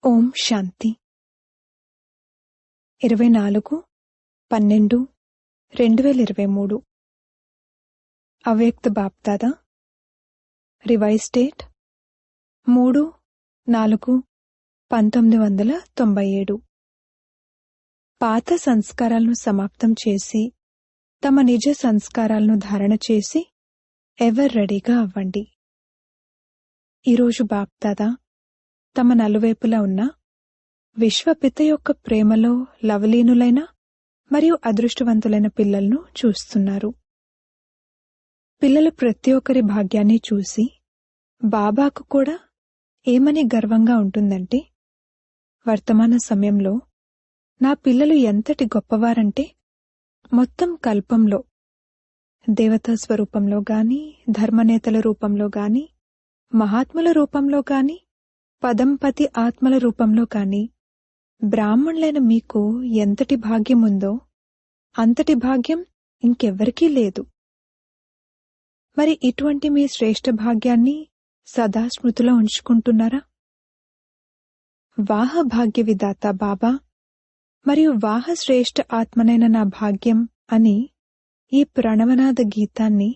ఓం శాంతి. 24/12/2023 అవ్యక్త BapDada. Revise date 3/4/1997. పాత సంస్కారాలను సమాప్తం చేసి తమ నిజ సంస్కారాలను ధారణ చేసి ఎవర్ రెడీగా అవ్వండి. ఈరోజు బాప్దాదా తమ నలువైపులా ఉన్న విశ్వపిత యొక్క ప్రేమలో లవలీనులైన మరియు అదృష్టవంతులైన పిల్లలను చూస్తున్నారు. పిల్లలు ప్రతి ఒక్కరి భాగ్యాన్ని చూసి బాబాకు కూడా ఏమని గర్వంగా ఉంటుందంటే, వర్తమాన సమయంలో నా పిల్లలు ఎంతటి గొప్పవారంటే మొత్తం కల్పంలో దేవతా స్వరూపంలో గాని, ధర్మనేతల రూపంలో గాని, మహాత్ముల రూపంలో గాని, పదంపతి ఆత్మల రూపంలో కాని బ్రాహ్మణులైన మీకు ఎంతటి భాగ్యముందో అంతటి భాగ్యం ఇంకెవ్వరికీ లేదు. మరి ఇటువంటి మీ శ్రేష్ఠ భాగ్యాన్ని సదా స్మృతిలో ఉంచుకుంటున్నారా? వాహ భాగ్య విధాత బాబా మరియు వాహ శ్రేష్ఠ ఆత్మనైన నా భాగ్యం అని ఈ ప్రణవనాద గీతాన్ని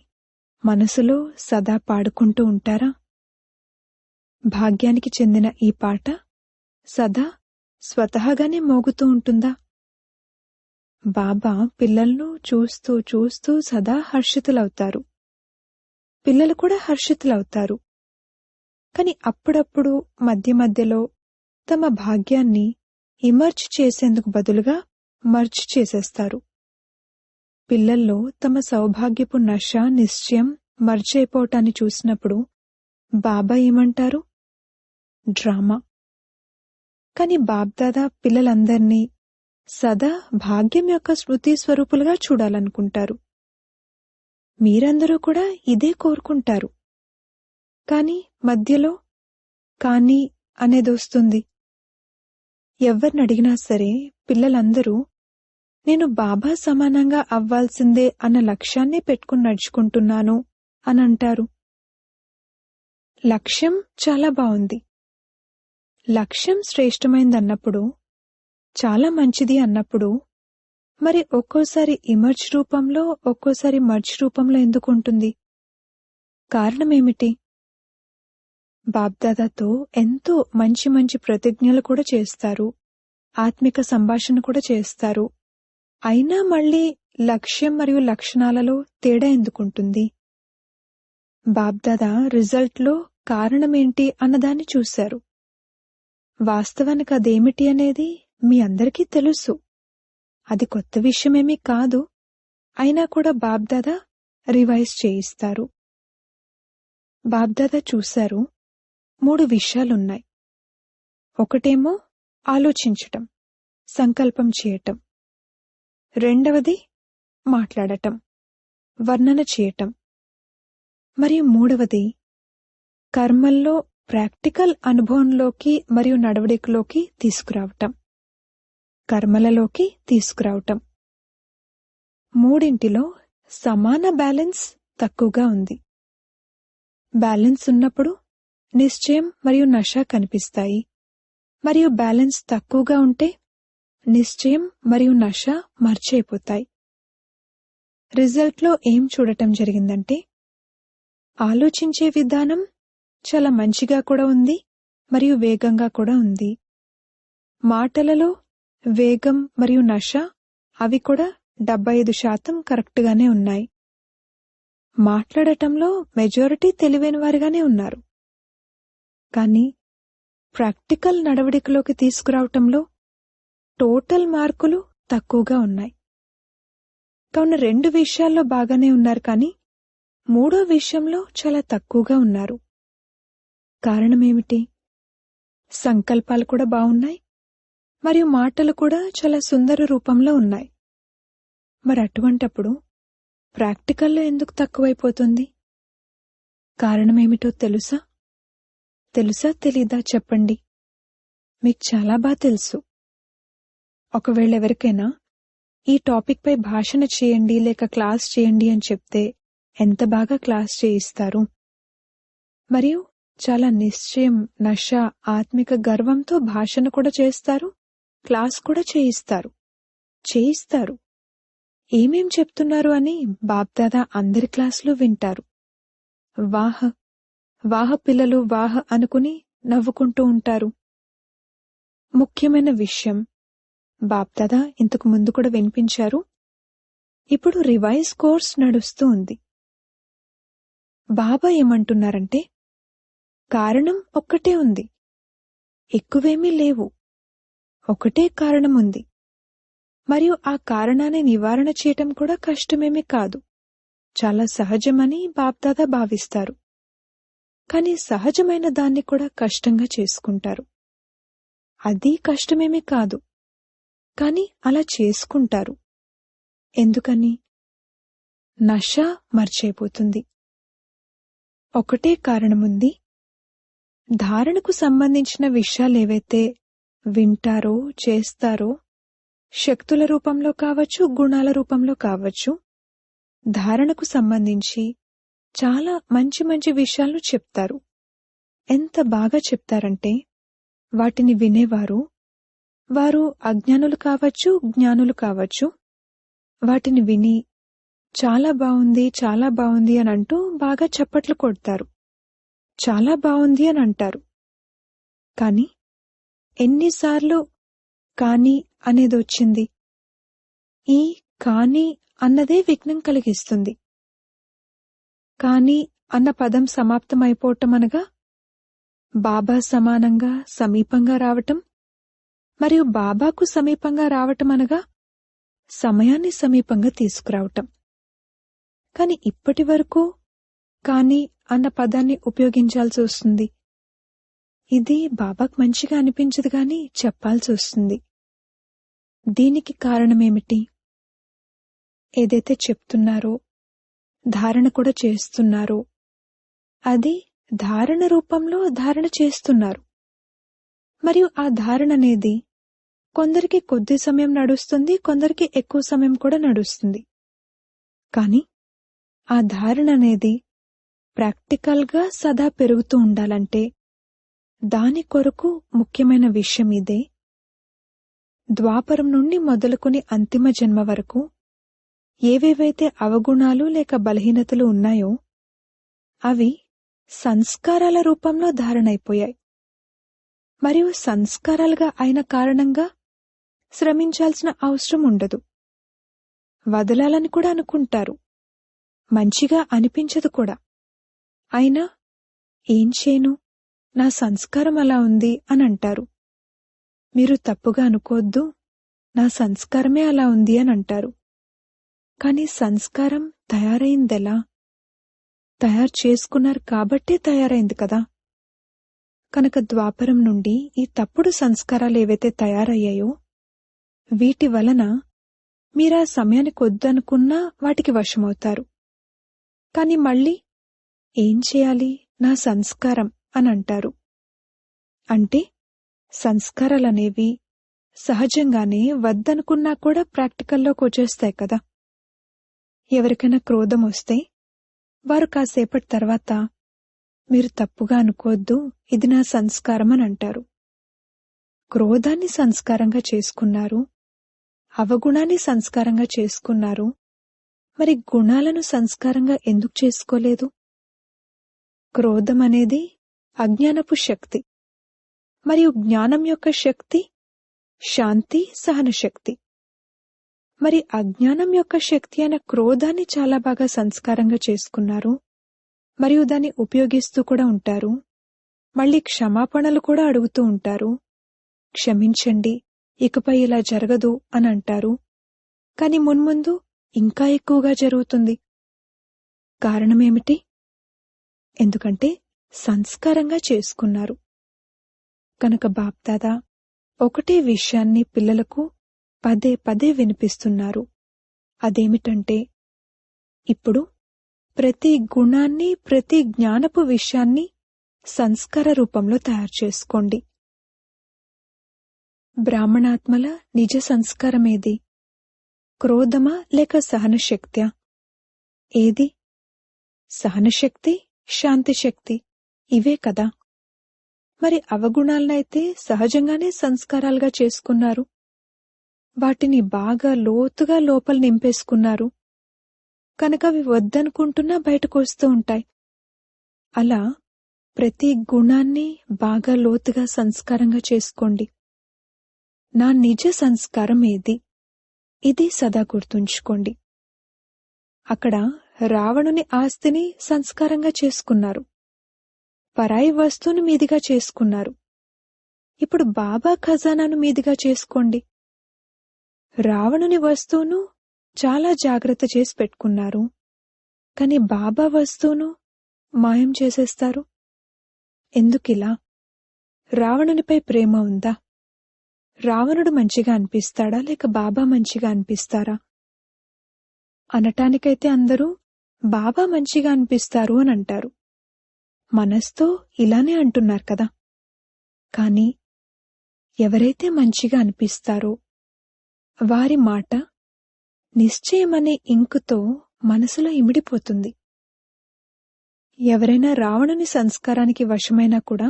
మనసులో సదా పాడుకుంటూ ఉంటారా? భాగ్యానికి చెందిన ఈ పాట సదా స్వతహాగానే మోగుతూ ఉంటుందా? బాబా పిల్లలను చూస్తూ చూస్తూ సదా హర్షితులవుతారు. పిల్లలు కూడా హర్షితులవుతారు. కాని అప్పుడప్పుడు మధ్య మధ్యలో తమ భాగ్యాన్ని ఇమర్జ్ చేసేందుకు బదులుగా మర్జ్ చేసేస్తారు. పిల్లల్లో తమ సౌభాగ్యపు నష నిశ్చయం మర్జ్ అయిపోవటాన్ని చూసినప్పుడు బాబా ఏమంటారు? డ్రామా. కాని బాబ్దాదా పిల్లలందర్నీ సదా భాగ్యం యొక్క స్మృతి స్వరూపులుగా చూడాలనుకుంటారు. మీరందరూ కూడా ఇదే కోరుకుంటారు. కాని మధ్యలో కానీ అనేదొస్తుంది. ఎవ్వరినడిగినా సరే పిల్లలందరూ నేను బాబా సమానంగా అవ్వాల్సిందే అన్న లక్ష్యాన్ని పెట్టుకుని నడుచుకుంటున్నాను అని అంటారు. లక్ష్యం చాలా బావుంది. లక్ష్యం శ్రేష్టమైందన్నప్పుడు, చాలా మంచిది అన్నప్పుడు, మరి ఒక్కోసారి ఇమర్జ్ రూపంలో ఒక్కోసారి మర్జ్ రూపంలో ఎందుకుంటుంది? కారణమేమిటి? బాబ్దాదాతో ఎంతో మంచి మంచి ప్రతిజ్ఞలు కూడా చేస్తారు, ఆత్మిక సంభాషణ కూడా చేస్తారు. అయినా మళ్ళీ లక్ష్యం మరియు లక్షణాలలో తేడా ఎందుకుంటుంది? బాబ్దాదా రిజల్ట్లో కారణమేంటి అన్నదాన్ని చూశారు. వాస్తవానికి అదేమిటి అనేది మీ అందరికీ తెలుసు. అది కొత్త విషయమేమీ కాదు. అయినా కూడా బాబ్దాదా రివైజ్ చేయిస్తారు. బాబ్దాదా చూశారు 3 విషయాలున్నాయి. ఒకటేమో ఆలోచించటం, సంకల్పం చేయటం. రెండవది మాట్లాడటం, వర్ణన చేయటం. మరియు మూడవది కర్మల్లో ప్రాక్టికల్ అనుభవంలోకి మరియు నడవడికలోకి తీసుకురావటం, కర్మలలోకి తీసుకురావటం. మూడింటిలో సమాన బ్యాలెన్స్ తక్కువగా ఉంది. బ్యాలెన్స్ ఉన్నప్పుడు నిశ్చయం మరియు నష కనిపిస్తాయి. మరియు బ్యాలెన్స్ తక్కువగా ఉంటే నిశ్చయం మరియు నష మర్చైపోతాయి. రిజల్ట్లో ఏం చూడటం జరిగిందంటే, ఆలోచించే విధానం చాలా మంచిగా కూడా ఉంది మరియు వేగంగా కూడా ఉంది. మాటలలో వేగం మరియు నష అవి కూడా 75% కరెక్ట్గానే ఉన్నాయి. మాట్లాడటంలో మెజారిటీ తెలివైన వారిగానే ఉన్నారు. కానీ ప్రాక్టికల్ నడవడికలోకి తీసుకురావటంలో టోటల్ మార్కులు తక్కువగా ఉన్నాయి. కావున 2 విషయాల్లో బాగానే ఉన్నారు, కానీ 3వ విషయంలో చాలా తక్కువగా ఉన్నారు. కారణమేమిటి? సంకల్పాలు కూడా బావున్నాయి మరియు మాటలు కూడా చాలా సుందర రూపంలో ఉన్నాయి. మరి అటువంటప్పుడు ప్రాక్టికల్లో ఎందుకు తక్కువైపోతుంది? కారణమేమిటో తెలుసా? తెలీదా చెప్పండి. మీకు చాలా బాగా తెలుసు. ఒకవేళ ఎవరికైనా ఈ టాపిక్ పై భాషణ చేయండి లేక క్లాస్ చేయండి అని చెప్తే ఎంత బాగా క్లాస్ చేయిస్తారు. మరియు చాలా నిశ్చయం, నష, ఆత్మిక గర్వంతో భాషణ కూడా చేస్తారు, క్లాస్ కూడా చేయిస్తారు. ఏమేం చెప్తున్నారు అని బాప్దాదా అందరి క్లాసులు వింటారు. వాహ్ వాహ్ పిల్లలు వాహ్ అనుకుని నవ్వుకుంటూ ఉంటారు. ముఖ్యమైన విషయం బాప్దాదా ఇంతకు ముందు కూడా వినిపించారు. ఇప్పుడు రివైజ్ కోర్స్ నడుస్తూ ఉంది. బాబా ఏమంటున్నారంటే, కారణం ఒక్కటే ఉంది, ఎక్కువేమీ లేవు. ఒకటే కారణం ఉంది, మరియు ఆ కారణాన్ని నివారణ చేయటం కూడా కష్టమేమీ కాదు, చాలా సహజమని బాప్దాదా భావిస్తారు. కాని సహజమైన దాన్ని కూడా కష్టంగా చేసుకుంటారు. అది కష్టమేమీ కాదు, కాని అలా చేసుకుంటారు. ఎందుకని? నష మర్చైపోతుంది. ఒకటే కారణముంది. ధారణకు సంబంధించిన విషయాలేవైతే వింటారో, చేస్తారో, శక్తుల రూపంలో కావచ్చు, గుణాల రూపంలో కావచ్చు, ధారణకు సంబంధించి చాలా మంచి మంచి విషయాలను చెప్తారు. ఎంత బాగా చెప్తారంటే వాటిని వినేవారు, వారు అజ్ఞానులు కావచ్చు, జ్ఞానులు కావచ్చు, వాటిని విని చాలా బావుంది, చాలా బావుంది అని అంటూ బాగా చప్పట్లు కొడతారు. చాలా బావుంది అని అంటారు. కాని ఎన్నిసార్లు కాని అనేది వచ్చింది? ఈ కాని అన్నదే విఘ్నం కలిగిస్తుంది. కాని అన్న పదం సమాప్తమైపోవటం అనగా బాబా సమానంగా సమీపంగా రావటం, మరియు బాబాకు సమీపంగా రావటం అనగా సమయాన్ని సమీపంగా తీసుకురావటం. కాని ఇప్పటి వరకు కాని అన్న పదాన్ని ఉపయోగించాల్సి వస్తుంది. ఇది బాబాకు మంచిగా అనిపించదు గాని చెప్పాల్సి వస్తుంది. దీనికి కారణమేమిటి? ఏదైతే చెప్తున్నారో, ధారణ కూడా చేస్తున్నారో, అది ధారణ రూపంలో ధారణ చేస్తున్నారు. మరియు ఆ ధారణ అనేది కొందరికి కొద్ది సమయం నడుస్తుంది, కొందరికి ఎక్కువ సమయం కూడా నడుస్తుంది. కాని ఆ ధారణ అనేది ప్రాక్టికల్గా సదా పెరుగుతూ ఉండాలంటే దాని కొరకు ముఖ్యమైన విషయం ఇదే. ద్వాపరం నుండి మొదలుకొని అంతిమ జన్మ వరకు ఏవేవైతే అవగుణాలు లేక బలహీనతలు ఉన్నాయో అవి సంస్కారాల రూపంలో ధారణైపోయాయి. మరియు సంస్కారాలుగా అయిన కారణంగా శ్రమించాల్సిన అవసరం ఉండదు. వదలాలని కూడా అనుకుంటారు, మంచిగా అనిపించదు కూడా. అయినా ఏం చేయను, నా సంస్కారం అలా ఉంది అని అంటారు. మీరు తప్పుగా అనుకోవద్దు, నా సంస్కారమే అలా ఉంది అని అంటారు. కాని సంస్కారం తయారైందెలా? తయారు చేసుకున్నారు కాబట్టే తయారైంది కదా. కనుక ద్వాపరం నుండి ఈ తప్పుడు సంస్కారాలు ఏవైతే తయారయ్యాయో వీటి వలన మీరా సమయానికి వద్దనుకున్నా వాటికి వశమవుతారు. కాని మళ్ళీ ఏం చేయాలి, నా సంస్కారం అని అంటారు. అంటే సంస్కారాలనేవి సహజంగానే వద్దనుకున్నా కూడా ప్రాక్టికల్లోకి వచ్చేస్తాయి కదా. ఎవరికైనా క్రోధం వస్తే వారు కాసేపటి తర్వాత మీరు తప్పుగా అనుకోవద్దు, ఇది నా సంస్కారం అని అంటారు. క్రోధాన్ని సంస్కారంగా చేసుకున్నారు, అవగుణాన్ని సంస్కారంగా చేసుకున్నారు, మరి గుణాలను సంస్కారంగా ఎందుకు చేసుకోలేదు? క్రోధం అనేది అజ్ఞానపు శక్తి, మరియు జ్ఞానం యొక్క శక్తి శాంతి, సహన శక్తి. మరి అజ్ఞానం యొక్క శక్తి అయిన క్రోధాన్ని చాలా బాగా సంస్కారంగా చేసుకున్నారు, మరియు దాన్ని ఉపయోగిస్తూ కూడా ఉంటారు. మళ్ళీ క్షమాపణలు కూడా అడుగుతూ ఉంటారు. క్షమించండి, ఇకపై ఇలా జరగదు అని అంటారు. కాని మున్ముందు ఇంకా ఎక్కువగా జరుగుతుంది. కారణమేమిటి? ఎందుకంటే సంస్కారంగా చేసుకున్నారు. కనుక బాప్దాదా ఒకటే విషయాన్ని పిల్లలకు పదే పదే వినిపిస్తున్నారు. అదేమిటంటే, ఇప్పుడు ప్రతి గుణాన్ని, ప్రతి జ్ఞానపు విషయాన్ని సంస్కార రూపంలో తయారు చేసుకోండి. బ్రాహ్మణాత్మల నిజ సంస్కారమేది? క్రోధమా లేక సహనశక్త్యా? ఏది? సహనశక్తి, శాంతిశక్తి ఇవే కదా. మరి అవగుణాలనైతే సహజంగానే సంస్కారాలుగా చేసుకున్నారు. వాటిని బాగా లోతుగా లోపల నింపేసుకున్నారు. కనుక అవి వద్దనుకుంటున్నా బయటకు వస్తూ ఉంటాయి. అలా ప్రతి గుణాన్ని బాగా లోతుగా సంస్కారంగా చేసుకోండి. నా నిజ సంస్కారం ఏది, ఇది సదా గుర్తుంచుకోండి. అక్కడ రావణుని ఆస్తిని సంస్కారంగా చేసుకున్నారు. పరాయి వస్తువుని మీదిగా చేసుకున్నారు. ఇప్పుడు బాబా ఖజానాను మీదిగా చేసుకోండి. రావణుని వస్తువును చాలా జాగ్రత్త చేసి పెట్టుకున్నారు. కాని బాబా వస్తువును మాయం చేసేస్తారు. ఎందుకిలా? రావణునిపై ప్రేమ ఉందా? రావణుడు మంచిగా అనిపిస్తాడా లేక బాబా మంచిగా అనిపిస్తారా? అనటానికైతే అందరూ బాబా మంచిగా అనిపిస్తారు అని అంటారు. మనస్తో ఇలానే అంటున్నారు కదా. కాని ఎవరైతే మంచిగా అనిపిస్తారో వారి మాట నిశ్చయమనే ఇంకుతో మనసులో ఇమిడిపోతుంది. ఎవరైనా రావణుని సంస్కారానికి వశమైనా కూడా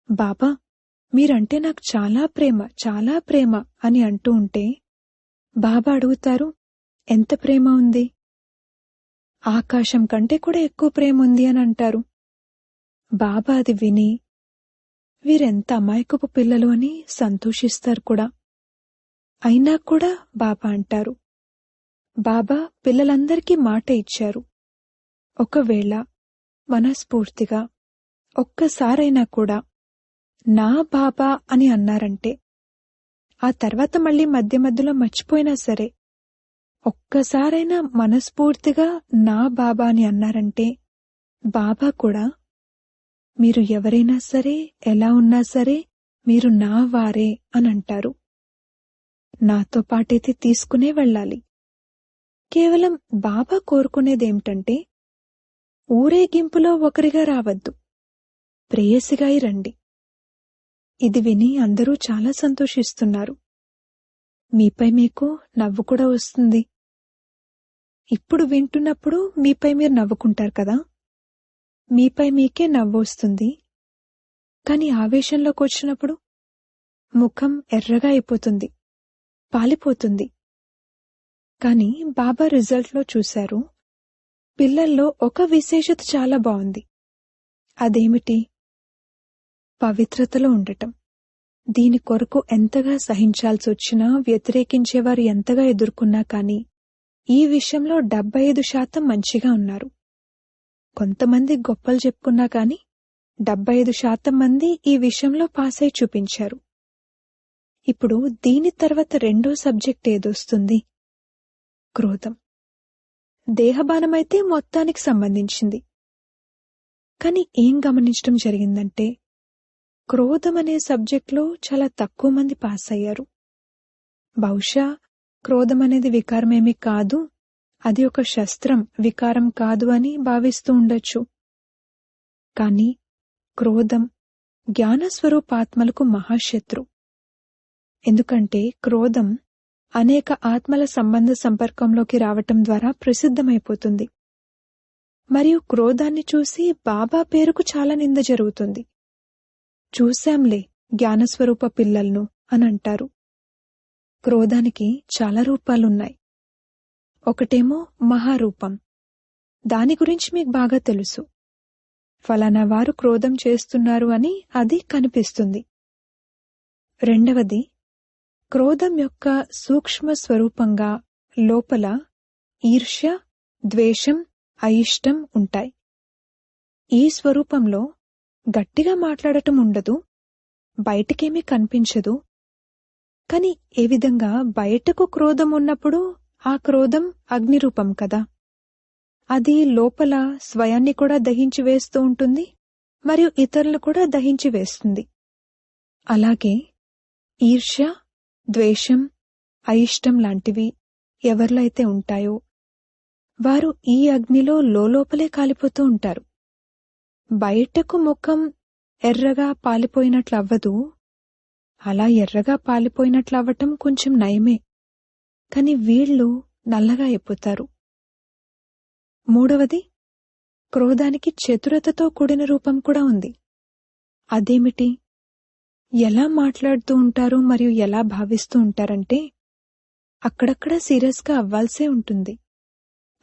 బాబా మీరంటే నాకు చాలా ప్రేమ, చాలా ప్రేమ అని అంటూ ఉంటే బాబా అడుగుతారు, ఎంత ప్రేమ ఉంది? ఆకాశం కంటే కూడా ఎక్కువ ప్రేమ ఉంది అని అంటారు. బాబా అది విని వీరెంత అమాయకపు పిల్లలు అని సంతోషిస్తారు కూడా. అయినా కూడా బాబా అంటారు, బాబా పిల్లలందరికీ మాట ఇచ్చారు. ఒకవేళ మనస్ఫూర్తిగా ఒక్కసారైనా కూడా నా బాబా అని అన్నారంటే, ఆ తర్వాత మళ్ళీ మధ్య మధ్యలో మర్చిపోయినా సరే ఒక్కసారైనా మనస్ఫూర్తిగా నా బాబా అని అన్నారంటే బాబా కూడా మీరు ఎవరైనా సరే ఎలా ఉన్నా సరే మీరు నా వారే అని అంటారు. నాతో పాటైతే తీసుకునే వెళ్ళాలి. కేవలం బాబా కోరుకునేదేమిటంటే ఊరేగింపులో ఒకరిగా రావద్దు, ప్రేయసిగా రండి. ఇది విని అందరూ చాలా సంతోషిస్తున్నారు. మీపై మీకు నవ్వు కూడా వస్తుంది. ఇప్పుడు వింటున్నప్పుడు మీపై మీరు నవ్వుకుంటారు కదా. మీపై మీకే నవ్వు వస్తుంది. కాని ఆవేశంలోకి వచ్చినప్పుడు ముఖం ఎర్రగా అయిపోతుంది, పాలిపోతుంది. కాని బాబా రిజల్ట్లో చూశారు, పిల్లల్లో ఒక విశేషత చాలా బాగుంది. అదేమిటి? పవిత్రతలో ఉండటం. దీని కొరకు ఎంతగా సహించాల్సి వచ్చినా, వ్యతిరేకించేవారు ఎంతగా ఎదుర్కొన్నా కాని ఈ విషయంలో 75% మంచిగా ఉన్నారు. కొంతమంది గొప్పలు చెప్పుకున్నా కాని 75% మంది ఈ విషయంలో పాస్ అయి చూపించారు. ఇప్పుడు దీని తర్వాత రెండో సబ్జెక్ట్ ఏదొస్తుంది? క్రోధం. దేహబానమైతే మొత్తానికి సంబంధించింది. కాని ఏం గమనించడం జరిగిందంటే క్రోధం అనే సబ్జెక్ట్లో చాలా తక్కువ మంది పాస్ అయ్యారు. బహుశా క్రోధం అనేది వికారమేమీ కాదు, అది ఒక శస్త్రం, వికారం కాదు అని భావిస్తూ ఉండొచ్చు. కాని క్రోధం జ్ఞానస్వరూపాత్మలకు మహాశత్రు. ఎందుకంటే క్రోధం అనేక ఆత్మల సంబంధ సంపర్కంలోకి రావటం ద్వారా ప్రసిద్ధమైపోతుంది. మరియు క్రోధాన్ని చూసి బాబా పేరుకు చాలా నింద జరుగుతుంది. చూశాంలే జ్ఞానస్వరూప పిల్లలను అని అంటారు. క్రోధానికి చాలా రూపాలున్నాయి. ఒకటేమో మహారూపం. దాని గురించి మీకు బాగా తెలుసు. ఫలానా వారు క్రోధం చేస్తున్నారు అని అది కనిపిస్తుంది. రెండవది, క్రోధం యొక్క సూక్ష్మ స్వరూపంగా లోపల ఈర్ష్య, ద్వేషం, అయిష్టం ఉంటాయి. ఈ స్వరూపంలో గట్టిగా మాట్లాడటం ఉండదు, బయటికేమీ కనిపించదు. కాని ఏ విధంగా బయటకు క్రోధం ఉన్నప్పుడు ఆ క్రోధం అగ్నిరూపం కదా. అది లోపల స్వయాన్ని కూడా దహించి వేస్తూ ఉంటుంది, మరియు ఇతరులు కూడా దహించి వేస్తుంది. అలాగే ఈర్ష్య, ద్వేషం, అయిష్టం లాంటివి ఎవరిలో అయితే ఉంటాయో వారు ఈ అగ్నిలో లోపలే కాలిపోతూ ఉంటారు. బయటకు ముఖం ఎర్రగా పాలిపోయినట్లవ్వదు. అలా ఎర్రగా పాలిపోయినట్లవ్వటం కొంచెం నయమే, కాని వీళ్ళు నల్లగా అయిపోతారు. మూడవది, క్రోధానికి చతురతతో కూడిన రూపం కూడా ఉంది. అదేమిటి? ఎలా మాట్లాడుతూ ఉంటారు మరియు ఎలా భావిస్తూ ఉంటారంటే, అక్కడక్కడ సీరియస్గా అవ్వాల్సే ఉంటుంది.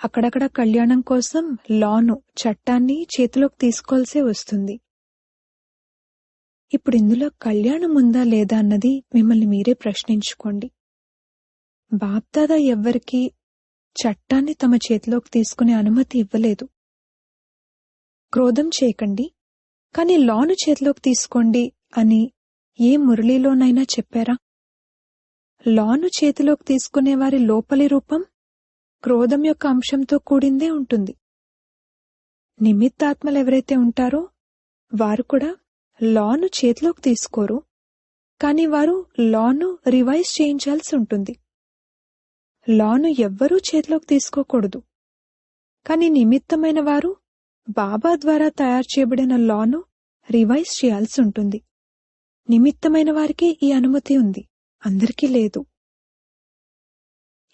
అక్కడక్కడ కళ్యాణం కోసం లాను, చట్టాన్ని చేతిలోకి తీసుకోవాల్సే వస్తుంది. ఇప్పుడు ఇందులో కళ్యాణం ఉందా లేదా అన్నది మిమ్మల్ని మీరే ప్రశ్నించుకోండి. బాప్దాదా ఎవ్వరికీ చట్టాన్ని తమ చేతిలోకి తీసుకునే అనుమతి ఇవ్వలేదు. క్రోధం చేయకండి, కానీ లాను చేతిలోకి తీసుకోండి అని ఏ మురళీలోనైనా చెప్పారా? లాను చేతిలోకి తీసుకునేవారి లోపలి రూపం క్రోధం యొక్క అంశంతో కూడిందే ఉంటుంది. నిమిత్తాత్మలు ఎవరైతే ఉంటారో వారు కూడా లాను చేతిలోకి తీసుకోరు, కాని వారు లాను రివైజ్ చేయించాల్సి ఉంటుంది. లాను ఎవ్వరూ చేతిలోకి తీసుకోకూడదు, కాని నిమిత్తమైన వారు బాబా ద్వారా తయారు చేయబడిన లాను రివైజ్ చేయాల్సి ఉంటుంది. నిమిత్తమైన వారికి ఈ అనుమతి ఉంది, అందరికీ లేదు.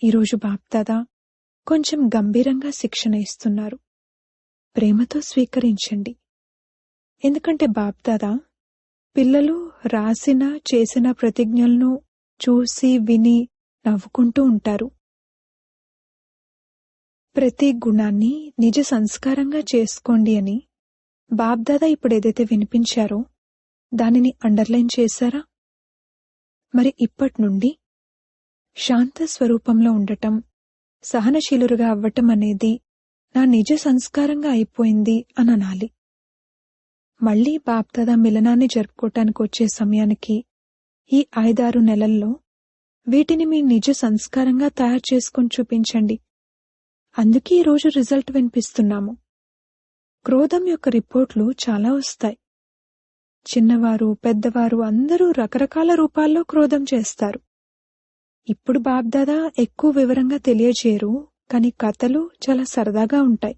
ఈరోజు బాప్దాదా కొంచెం గంభీరంగా శిక్షణ ఇస్తున్నారు. ప్రేమతో స్వీకరించండి. ఎందుకంటే బాప్దాదా పిల్లలు రాసిన చేసిన ప్రతిజ్ఞలను చూసి విని నవ్వుకుంటూ ఉంటారు. ప్రతి గుణాన్ని నిజ సంస్కారంగా చేసుకోండి అని బాప్దాదా ఇప్పుడు ఏదైతే వినిపించారో దానిని అండర్లైన్ చేశారా? మరి ఇప్పటి నుండి శాంత స్వరూపంలో ఉండటం, సహనశీలురుగా అవ్వటం అనేది నా నిజ సంస్కారంగా అయిపోయింది అని అనాలి. మళ్లీ బాప్దాదా మిలనాన్ని జరుపుకోవటానికి వచ్చే సమయానికి ఈ 5-6 నెలల్లో వీటిని మీ నిజ సంస్కారంగా తయారు చేసుకుని చూపించండి. అందుకే ఈరోజు రిజల్ట్ వినిపిస్తున్నాము. క్రోధం యొక్క రిపోర్ట్లు చాలా వస్తాయి. చిన్నవారు, పెద్దవారు అందరూ రకరకాల రూపాల్లో క్రోధం చేస్తారు. ఇప్పుడు బాప్దాదా ఎక్కువ వివరంగా తెలియజేయరు, కాని కథలు చాలా సరదాగా ఉంటాయి.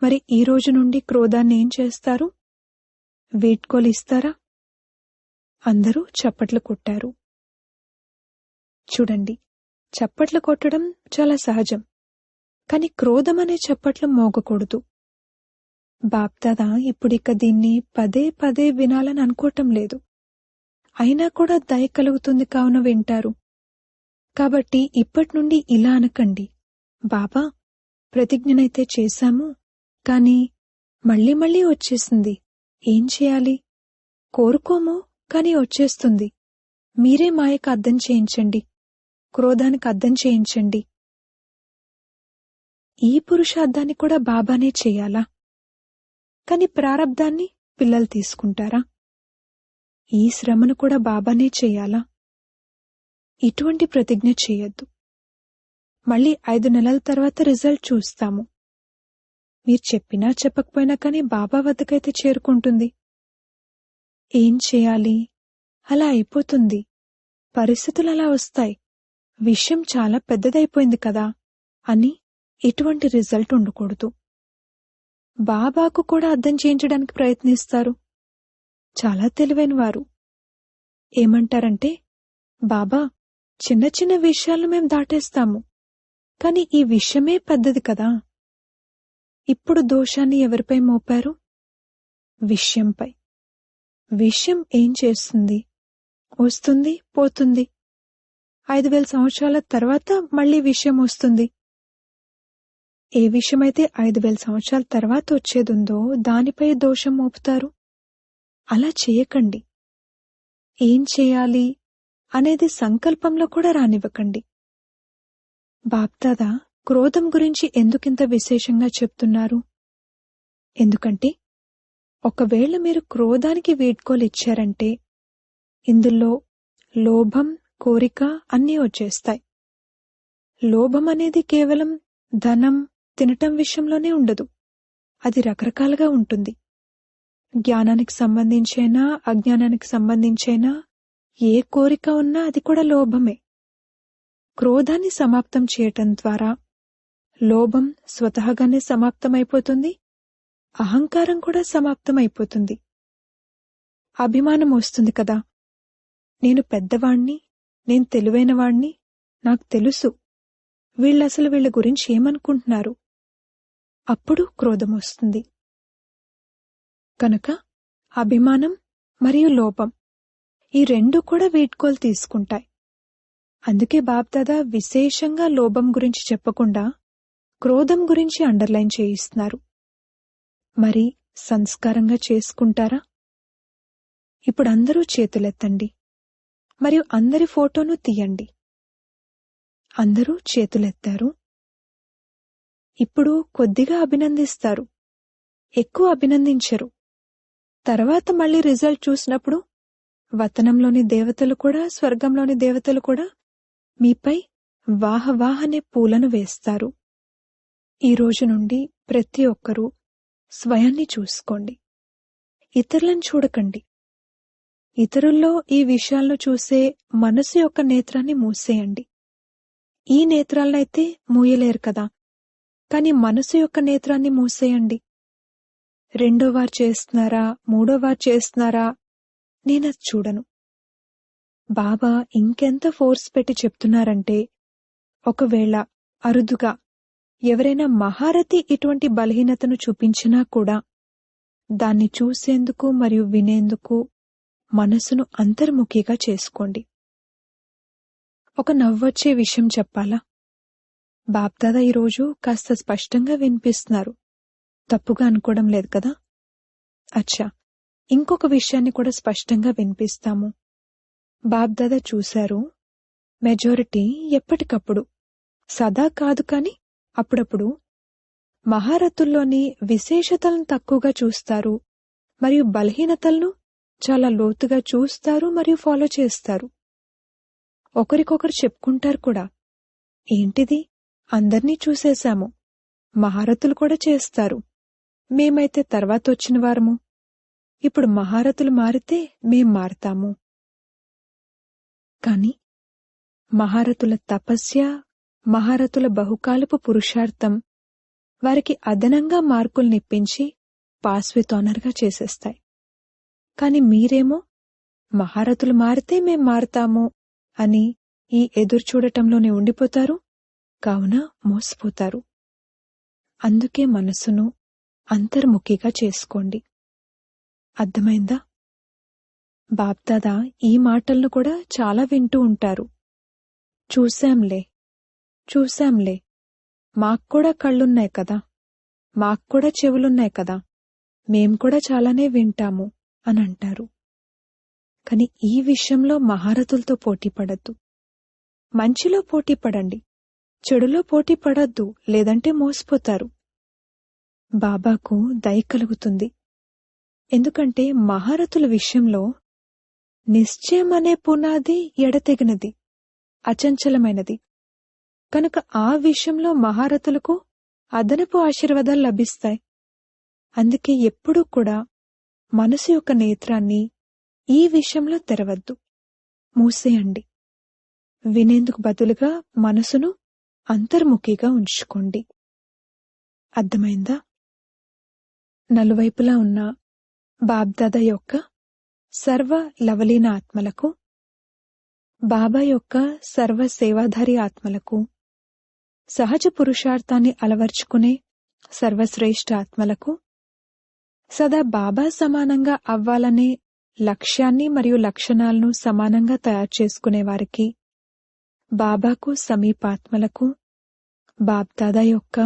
మరి ఈ రోజు నుండి క్రోధాన్ని ఏం చేస్తారు? వీడ్కోలు ఇస్తారా? అందరూ చప్పట్లు కొట్టారు. చూడండి, చప్పట్లు కొట్టడం చాలా సహజం, కాని క్రోధం అనే చప్పట్లు మోగకూడదు. బాప్దాదా ఇప్పుడిక దీన్ని పదే పదే వినాలని అనుకోవటం లేదు. అయినా కూడా దయ కలుగుతుంది కావున వింటారు. కాబట్టి ఇప్పటి నుండి ఇలా అనకండి, బాబా ప్రతిజ్ఞనైతే చేశాము, కాని మళ్ళీ మళ్ళీ వచ్చేసింది, ఏం చేయాలి? కోరుకోము, కాని వచ్చేస్తుంది. మీరే మాయకు అర్థం చేయించండి, క్రోధానికి అర్థం చేయించండి. ఈ పురుషార్థాన్ని కూడా బాబానే చెయ్యాలా? కాని ప్రారబ్ధాన్ని పిల్లలు తీసుకుంటారా? ఈ శ్రమను కూడా బాబానే చెయ్యాలా? ఇటువంటి ప్రతిజ్ఞ చేయొద్దు. మళ్ళీ 5 నెలల తర్వాత రిజల్ట్ చూస్తాము. మీరు చెప్పినా చెప్పకపోయినా కానీ బాబా వద్దకైతే చేరుకుంటుంది. ఏం చేయాలి? అలా అయిపోతుంది. పరిస్థితులు అలా వస్తాయి. విషయం చాలా పెద్దదైపోయింది కదా అని ఇటువంటి రిజల్ట్ ఉండకూడదు. బాబాకు కూడా అర్థం చేయించడానికి ప్రయత్నిస్తారు. చాలా తెలివైన వారు. ఏమంటారంటే, బాబా చిన్న చిన్న విషయాలను మేం దాటేస్తాము, కాని ఈ విషయమే పెద్దది కదా. ఇప్పుడు దోషాన్ని ఎవరిపై మోపారు? విషయంపై. విషయం ఏం చేస్తుంది? వస్తుంది, పోతుంది. 5,000 సంవత్సరాల తర్వాత మళ్లీ విషయం వస్తుంది. ఏ విషయమైతే 5,000 సంవత్సరాల తర్వాత వచ్చేదుందో దానిపై దోషం మోపుతారు. అలా చేయకండి. ఏం చేయాలి అనేది సంకల్పంలో కూడా రానివ్వకండి. బాప్దాదా క్రోధం గురించి ఎందుకింత విశేషంగా చెప్తున్నారు? ఎందుకంటే ఒకవేళ మీరు క్రోధానికి వీడ్కోలిచ్చారంటే ఇందులో లోభం, కోరిక అన్నీ వచ్చేస్తాయి. లోభం అనేది కేవలం ధనం, తినటం విషయంలోనే ఉండదు. అది రకరకాలుగా ఉంటుంది. జ్ఞానానికి సంబంధించైనా అజ్ఞానానికి సంబంధించైనా ఏ కోరిక ఉన్నా అది కూడా లోభమే. క్రోధాన్ని సమాప్తం చేయటం ద్వారా లోభం స్వతహాగానే సమాప్తమైపోతుంది, అహంకారం కూడా సమాప్తమైపోతుంది. అభిమానం వస్తుంది కదా, నేను పెద్దవాణ్ణి, నేను తెలివైనవాణ్ణి, నాకు తెలుసు వీళ్ళ గురించి ఏమనుకుంటున్నారు. అప్పుడు క్రోధం వస్తుంది. కనుక అభిమానం మరియు లోభం ఈ రెండు కూడా వీడ్కోలు తీసుకుంటాయి. అందుకే బాప్దాదా విశేషంగా లోభం గురించి చెప్పకుండా క్రోధం గురించి అండర్లైన్ చేయిస్తున్నారు. మరి సంస్కారంగా చేసుకుంటారా? ఇప్పుడు అందరూ చేతులెత్తండి మరియు అందరి ఫోటోను తీయండి. అందరూ చేతులెత్తారు. ఇప్పుడు కొద్దిగా అభినందిస్తారు, ఎక్కువ అభినందించరు. తర్వాత మళ్ళీ రిజల్ట్ చూసినప్పుడు వతనంలోని దేవతలు కూడా, స్వర్గంలోని దేవతలు కూడా మీపై వాహవాహ్ అనే పూలను వేస్తారు. ఈ రోజు నుండి ప్రతి ఒక్కరూ స్వయాన్ని చూసుకోండి, ఇతరులను చూడకండి. ఇతరుల్లో ఈ విషయాలను చూసే మనసు యొక్క నేత్రాన్ని మూసేయండి. ఈ నేత్రాలనైతే మూయలేరు కదా, కాని మనసు యొక్క నేత్రాన్ని మూసేయండి. రెండోవారు చేస్తున్నారా, మూడోవారు చేస్తున్నారా, నేనది చూడను. బాబా ఇంకెంత ఫోర్స్ పెట్టి చెప్తున్నారంటే, ఒకవేళ అరుదుగా ఎవరైనా మహారథి ఇటువంటి బలహీనతను చూపించినా కూడా దాన్ని చూసేందుకు మరియు వినేందుకు మనసును అంతర్ముఖిగా చేసుకోండి. ఒక నవ్వొచ్చే విషయం చెప్పాలా? బాప్దాదా ఈరోజు కాస్త స్పష్టంగా వినిపిస్తున్నారు, తప్పుగా అనుకోవడం లేదు కదా? అచ్చా, ఇంకొక విషయాన్ని కూడా స్పష్టంగా వినిపిస్తాము. బాప్దాదా చూశారు, మెజారిటీ ఎప్పటికప్పుడు, సదా కాదు కాని అప్పుడప్పుడు మహారథుల్లోని విశేషతలను తక్కువగా చూస్తారు మరియు బలహీనతలను చాలా లోతుగా చూస్తారు మరియు ఫాలో చేస్తారు. ఒకరికొకరు చెప్పుకుంటారు కూడా, ఏంటిది, అందర్నీ చూసేశాము, మహారథులు కూడా చేస్తారు, మేమైతే తర్వాత వచ్చిన వారము, ఇప్పుడు మహారథులు మారితే మేం మారతాము. కాని మహారథుల తపస్య, మహారథుల బహుకాలపు పురుషార్థం వారికి అదనంగా మార్కుల్నిప్పించి పాస్ విత్ ఆనర్గా చేసేస్తాయి. కాని మీరేమో మహారథులు మారితే మేం మారతాము అని ఈ ఎదురుచూడటంలోనే ఉండిపోతారు, కావున మోసపోతారు. అందుకే మనసును అంతర్ముఖిగా చేసుకోండి. అర్థమైందా? బాప్దాదా ఈ మాటలను కూడా చాలా వింటూ ఉంటారు. చూశాంలే, చూశాంలే, మాక్కూడా కళ్ళున్నాయి కదా, మాక్కూడా చెవులున్నాయి కదా, మేం కూడా చాలానే వింటాము అని అంటారు. కాని ఈ విషయంలో మహారథులతో పోటీపడద్దు. మంచిలో పోటీపడండి, చెడులో పోటీపడద్దు, లేదంటే మోసపోతారు. బాబాకు దయ కలుగుతుంది. ఎందుకంటే మహారథుల విషయంలో నిశ్చయం అనే పునాది ఎడతెగినది, అచంచలమైనది. కనుక ఆ విషయంలో మహారథులకు అదనపు ఆశీర్వాదాలు లభిస్తాయి. అందుకే ఎప్పుడూ కూడా మనసు యొక్క నేత్రాన్ని ఈ విషయంలో తెరవద్దు, మూసేయండి. వినేందుకు బదులుగా మనసును అంతర్ముఖిగా ఉంచుకోండి. అర్థమైందా? నలువైపులా ఉన్న బాబ్దాదా యొక్క సర్వ లవలీన ఆత్మలకు, బాబా యొక్క సర్వ సేవాధారి ఆత్మలకు, సహజ పురుషార్థాన్ని అలవర్చుకునే సర్వశ్రేష్ఠ ఆత్మలకు, సదా బాబా సమానంగా అవ్వాలనే లక్ష్యాన్ని మరియు లక్షణాలను సమానంగా తయారు చేసుకునే వారికి, బాబాకు సమీపాత్మలకు బాబ్దాదా యొక్క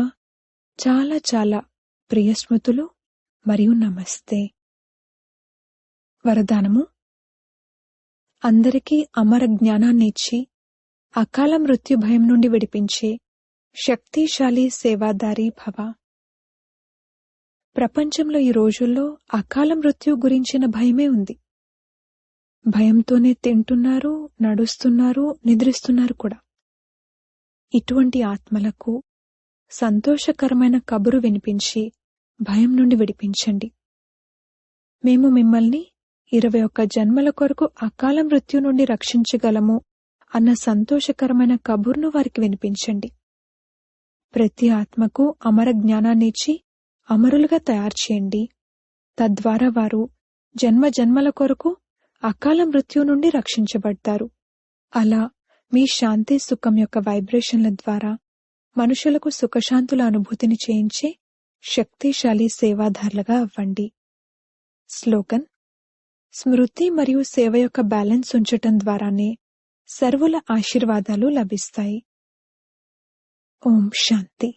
చాలా చాలా ప్రియస్మృతులు మరియు నమస్తే. వరదానము: అందరికీ అమర జ్ఞానాన్నిచ్చి అకాల మృత్యు భయం నుండి విడిపించే శక్తిశాలి సేవాదారి భవ. ప్రపంచంలో ఈ రోజుల్లో అకాల మృత్యు గురించిన భయమే ఉంది. భయంతోనే తింటున్నారు, నడుస్తున్నారు, నిద్రిస్తున్నారు కూడా. ఇటువంటి ఆత్మలకు సంతోషకరమైన కబురు వినిపించి భయం నుండి విడిపించండి. మేము మిమ్మల్ని 21 జన్మల కొరకు అకాల మృత్యు నుండి రక్షించగలము అన్న సంతోషకరమైన కబుర్ను వారికి వినిపించండి. ప్రతి ఆత్మకు అమర జ్ఞానాన్నిచ్చి అమరులుగా తయారు చేయండి. తద్వారా వారు జన్మ జన్మల కొరకు అకాల మృత్యు నుండి రక్షించబడతారు. అలా మీ శాంతి సుఖం యొక్క వైబ్రేషన్ల ద్వారా మనుషులకు సుఖశాంతుల అనుభూతిని చేయించే శక్తిశాలి సేవాదారులుగా అవ్వండి. స్లోగన్: స్మృతి మరియు సేవ యొక్క బ్యాలెన్స్ ఉంచటం ద్వారానే సర్వుల ఆశీర్వాదాలు లభిస్తాయి. ఓం శాంతి.